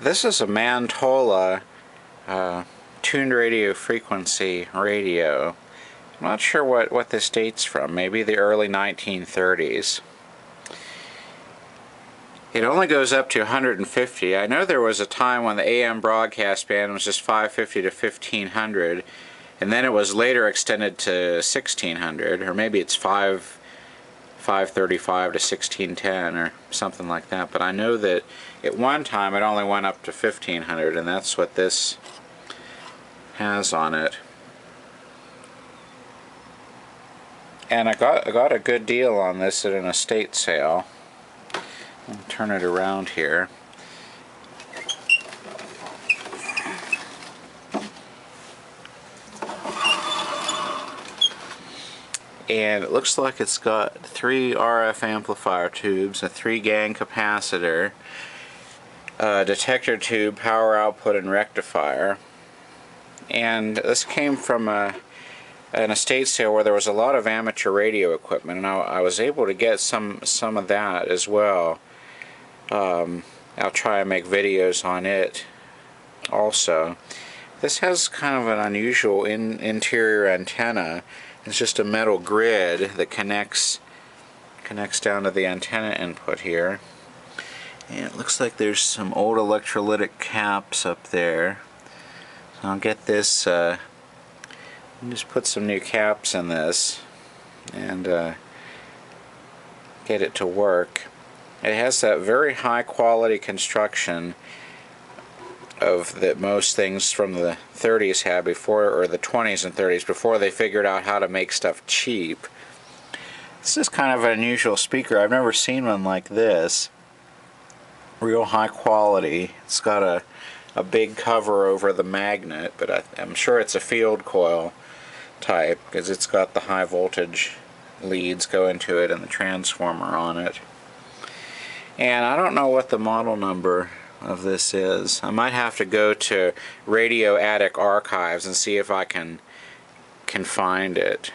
This is a Mantola tuned radio frequency radio. I'm not sure what this dates from. Maybe the early 1930s. It only goes up to 150. I know there was a time when the AM broadcast band was just 550 to 1500, and then it was later extended to 1600, or maybe it's 535 to 1610 or something like that. But I know that at one time it only went up to 1500, and that's what this has on it. And I got a good deal on this at an estate sale. I'll turn it around here. And it looks like it's got 3 RF amplifier tubes, a 3-gang capacitor, a detector tube, power output, and rectifier. And this came from an estate sale where there was a lot of amateur radio equipment, and I was able to get some of that as well. I'll try and make videos on it also. This has kind of an unusual interior antenna. It's just a metal grid that connects down to the antenna input here. And it looks like there's some old electrolytic caps up there. So I'll get this, just put some new caps in this and get it to work. It has that very high quality construction of that most things from the 30s had before, or the 20s and 30s, before they figured out how to make stuff cheap. This is kind of an unusual speaker. I've never seen one like this. Real high quality. It's got a big cover over the magnet, but I'm sure it's a field coil type because it's got the high voltage leads go into it and the transformer on it. And I don't know what the model number of this is. I might have to go to Radio Attic Archives and see if I can find it.